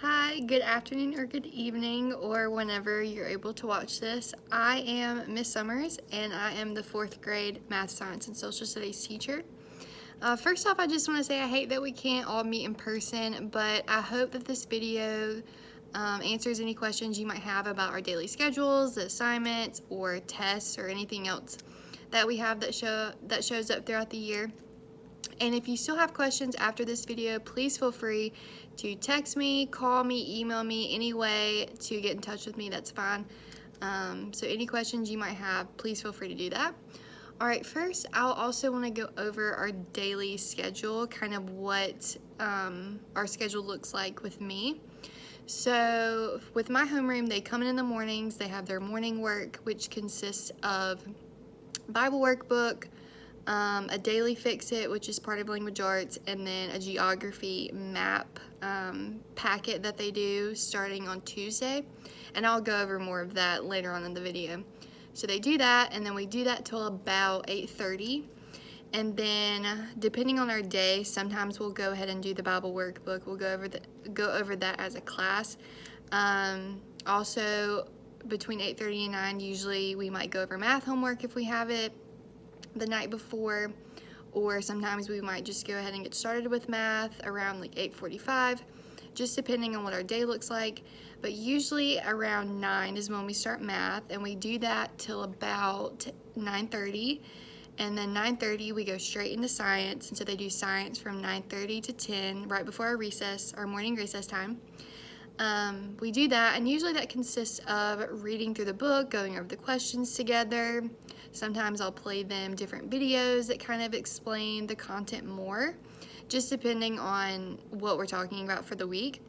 Hi, good afternoon or good evening, or whenever you're able to watch this. I am Miss Summers, and I am the 4th grade math, science, and social studies teacher. First off, I just want to say I hate that we can't all meet in person, but I hope that this video answers any questions you might have about our daily schedules, the assignments, or tests, or anything else that we have that shows up throughout the year. And if you still have questions after this video, please feel free to text me, call me, email me, any way to get in touch with me, that's fine. So any questions you might have, please feel free to do that. All right, first, I'll also want to go over our daily schedule, kind of what our schedule looks like with me. So with my homeroom, they come in the mornings, they have their morning work, which consists of Bible workbook, a daily fix-it, which is part of language arts, and then a geography map packet that they do starting on Tuesday. And I'll go over more of that later on in the video. So they do that, and then we do that till about 8:30. And then depending on our day, sometimes we'll go ahead and do the Bible workbook. We'll go over that as a class. Also, between 8:30 and 9, usually we might go over math homework if we have it the night before, or sometimes we might just go ahead and get started with math around like 8:45, just depending on what our day looks like. But usually around 9 is when we start math, and we do that till about 9:30. And then 9:30 we go straight into science, and so they do science from 9:30 to 10, right before our recess, our morning recess time. We do that, and usually that consists of reading through the book, going over the questions together. Sometimes I'll play them different videos that kind of explain the content more, just depending on what we're talking about for the week.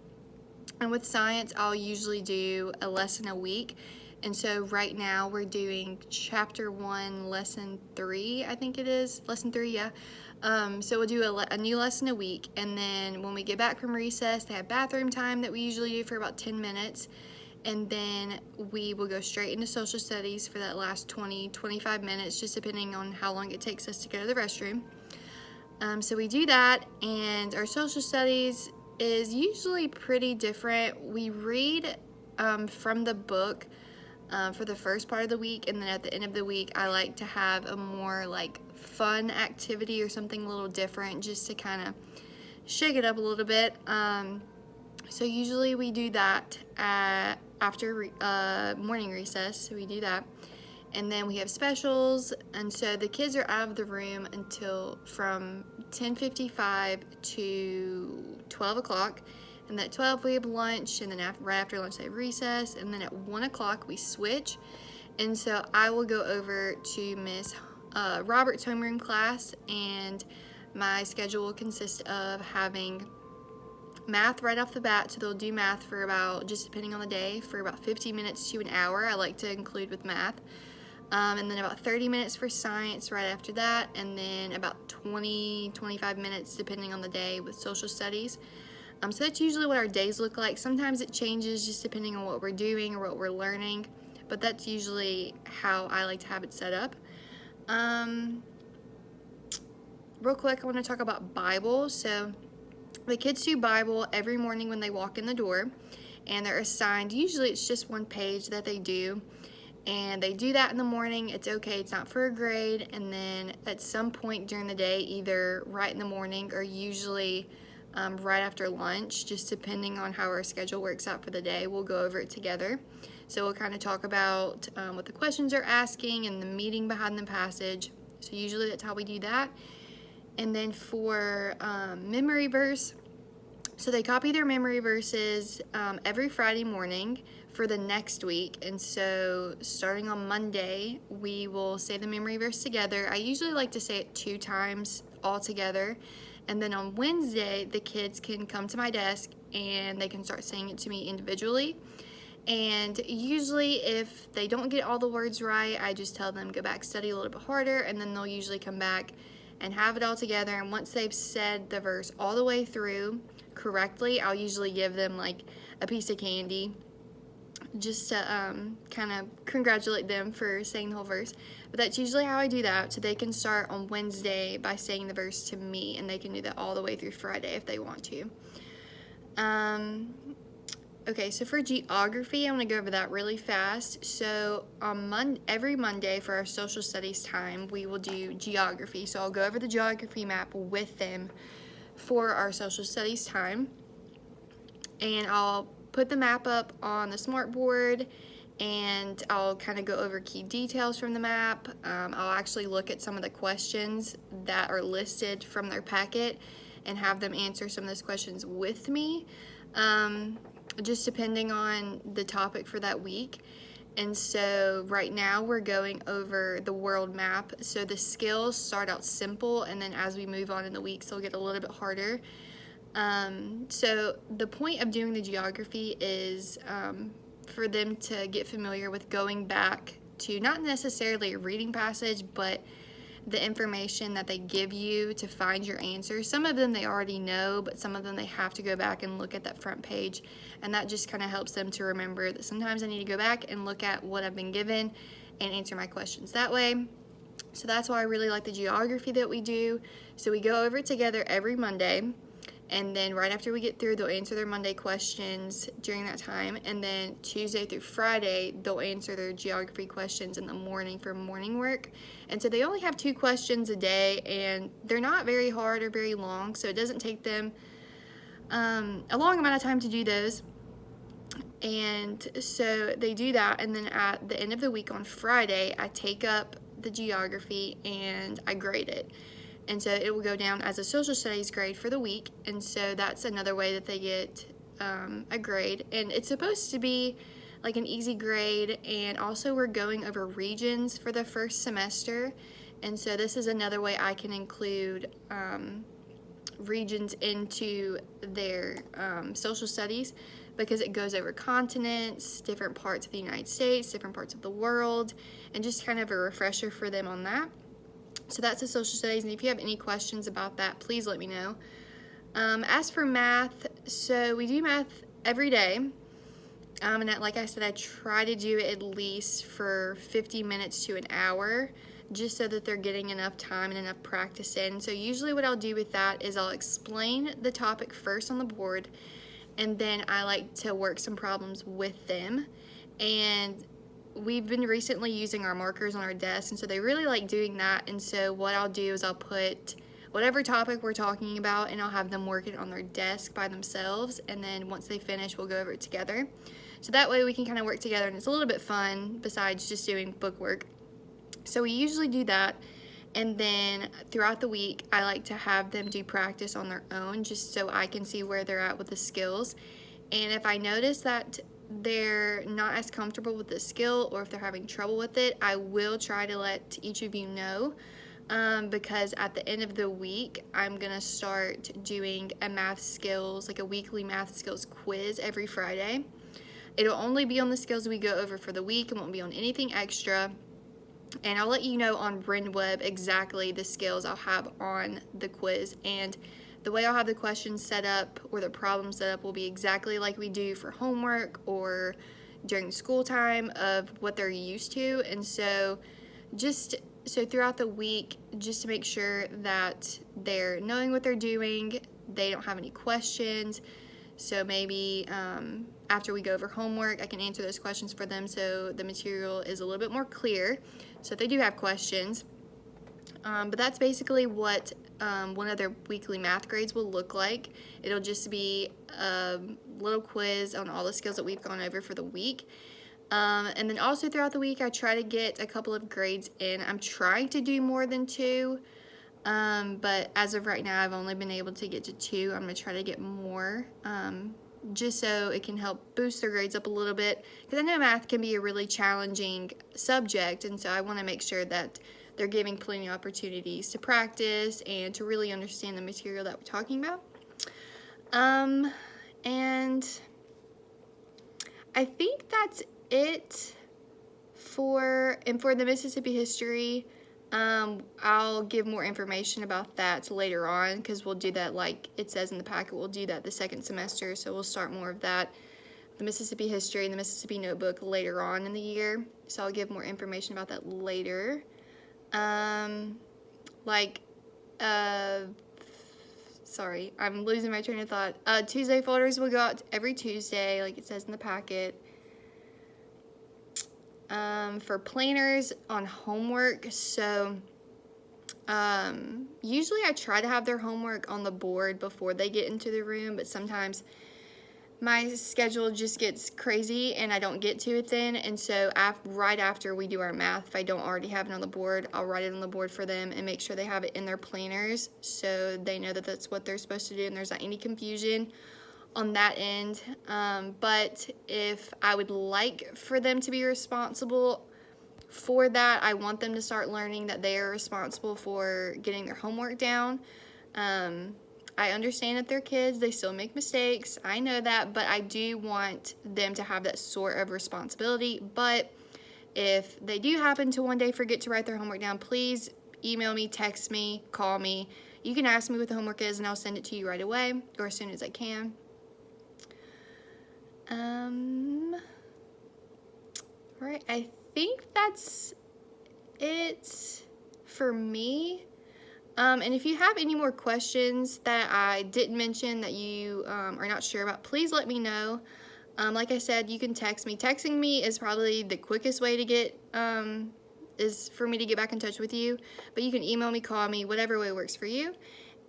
And with science, I'll usually do a lesson a week. And so right now we're doing chapter 1, lesson 3, I think it is. Lesson 3, yeah. So we'll do a new lesson a week, and then when we get back from recess, they have bathroom time that we usually do for about 10 minutes, and then we will go straight into social studies for that last 20-25 minutes, just depending on how long it takes us to go to the restroom. So we do that, and our social studies is usually pretty different. We read from the book for the first part of the week, and then at the end of the week I like to have a more like fun activity or something a little different, just to kind of shake it up a little bit. So usually we do that after morning recess, so we do that, and then we have specials, and so the kids are out of the room until from 10:55 to 12 o'clock. And at 12 we have lunch, and then right after lunch they have recess, and then at 1 o'clock we switch. And so I will go over to Miss Robert's homeroom class, and my schedule will consist of having math right off the bat. So they'll do math for about, just depending on the day, for about 50 minutes to an hour. I like to include with math. And then about 30 minutes for science right after that, and then about 20-25 minutes depending on the day with social studies. So that's usually what our days look like. Sometimes it changes just depending on what we're doing or what we're learning, but that's usually how I like to have it set up. Real quick, I want to talk about Bible. So the kids do Bible every morning when they walk in the door, and they're assigned, usually it's just one page that they do, and they do that in the morning. It's okay, it's not for a grade. And then at some point during the day, either right in the morning or usually right after lunch, just depending on how our schedule works out for the day, we'll go over it together. So we'll kind of talk about what the questions are asking and the meaning behind the passage. So usually that's how we do that. And then for memory verse, so they copy their memory verses every Friday morning for the next week. And so starting on Monday, we will say the memory verse together. I usually like to say it 2 times all together. And then on Wednesday, the kids can come to my desk and they can start saying it to me individually. And usually if they don't get all the words right, I just tell them go back, study a little bit harder, and then they'll usually come back and have it all together. And once they've said the verse all the way through correctly, I'll usually give them like a piece of candy, just to kind of congratulate them for saying the whole verse. But that's usually how I do that, so they can start on Wednesday by saying the verse to me, and they can do that all the way through Friday if they want to. Okay, so for geography, I'm going to go over that really fast. So on every Monday for our social studies time, we will do geography. So I'll go over the geography map with them for our social studies time. And I'll put the map up on the smartboard, and I'll kind of go over key details from the map. I'll actually look at some of the questions that are listed from their packet and have them answer some of those questions with me, just depending on the topic for that week. And so right now we're going over the world map. So the skills start out simple, and then as we move on in the weeks, they'll get a little bit harder. So the point of doing the geography is for them to get familiar with going back to not necessarily a reading passage, but the information that they give you to find your answers. Some of them they already know, but some of them they have to go back and look at that front page, and that just kind of helps them to remember that sometimes I need to go back and look at what I've been given and answer my questions that way. So that's why I really like the geography that we do. So we go over it together every Monday. And then right after we get through, they'll answer their Monday questions during that time. And then Tuesday through Friday, they'll answer their geography questions in the morning for morning work. And so they only have 2 questions a day, and they're not very hard or very long. So it doesn't take them a long amount of time to do those. And so they do that. And then at the end of the week on Friday, I take up the geography and I grade it. And so it will go down as a social studies grade for the week. And so that's another way that they get a grade. And it's supposed to be like an easy grade. And also we're going over regions for the first semester. And so this is another way I can include regions into their social studies, because it goes over continents, different parts of the United States, different parts of the world, and just kind of a refresher for them on that. So that's the social studies, and if you have any questions about that, please let me know. As for math, so we do math every day, and like I said, I try to do it at least for 50 minutes to an hour, just so that they're getting enough time and enough practice in. So usually what I'll do with that is I'll explain the topic first on the board, and then I like to work some problems with them. And we've been recently using our markers on our desk, and so they really like doing that. And so what I'll do is I'll put whatever topic we're talking about, and I'll have them work it on their desk by themselves, and then once they finish, we'll go over it together. So that way we can kind of work together, and it's a little bit fun besides just doing book work. So we usually do that, and then throughout the week I like to have them do practice on their own, just so I can see where they're at with the skills. And if I notice that they're not as comfortable with the skill, or if they're having trouble with it, I will try to let each of you know, because at the end of the week I'm gonna start doing a math skills, like a weekly math skills quiz every Friday. It'll only be on the skills we go over for the week, and won't be on anything extra. And I'll let you know on BrenWeb exactly the skills I'll have on the quiz, and the way I'll have the questions set up, or the problems set up, will be exactly like we do for homework or during school time of what they're used to. And so throughout the week, just to make sure that they're knowing what they're doing, they don't have any questions. So maybe after we go over homework, I can answer those questions for them, so the material is a little bit more clear, so if they do have questions. But that's basically what one of their weekly math grades will look like. It'll just be a little quiz on all the skills that we've gone over for the week. And then also throughout the week, I try to get a couple of grades in. I'm trying to do more than 2, but as of right now, I've only been able to get to 2. I'm going to try to get more, just so it can help boost their grades up a little bit, because I know math can be a really challenging subject, and so I want to make sure that they're giving plenty of opportunities to practice and to really understand the material that we're talking about. And I think that's it for the Mississippi history. I'll give more information about that later on, because we'll do that like it says in the packet. We'll do that the second semester, so we'll start more of that, the Mississippi history and the Mississippi notebook, later on in the year. So I'll give more information about that later. sorry, I'm losing my train of thought. Tuesday folders will go out every Tuesday, like it says in the packet. For planners on homework, so usually I try to have their homework on the board before they get into the room, but sometimes my schedule just gets crazy and I don't get to it then, and so right after we do our math, if I don't already have it on the board, I'll write it on the board for them and make sure they have it in their planners so they know that that's what they're supposed to do and there's not any confusion on that end. But if I would like for them to be responsible for that, I want them to start learning that they are responsible for getting their homework down. I understand that they're kids, they still make mistakes, I know that, but I do want them to have that sort of responsibility. But if they do happen to one day forget to write their homework down, please email me, text me, call me. You can ask me what the homework is and I'll send it to you right away or as soon as I can. Alright, I think that's it for me. And if you have any more questions that I didn't mention that you are not sure about, please let me know. Like I said, you can text me. Texting me is probably the quickest way to get, is for me to get back in touch with you. But you can email me, call me, whatever way works for you.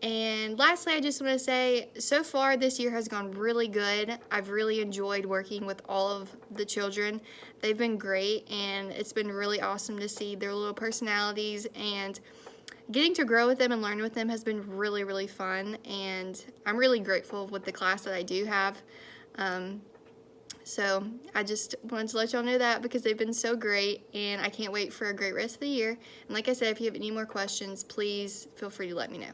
And lastly, I just want to say, so far this year has gone really good. I've really enjoyed working with all of the children. They've been great, and it's been really awesome to see their little personalities, and getting to grow with them and learn with them has been really, really fun, and I'm really grateful with the class that I do have. So I just wanted to let y'all know that because they've been so great, and I can't wait for a great rest of the year. And like I said, if you have any more questions, please feel free to let me know.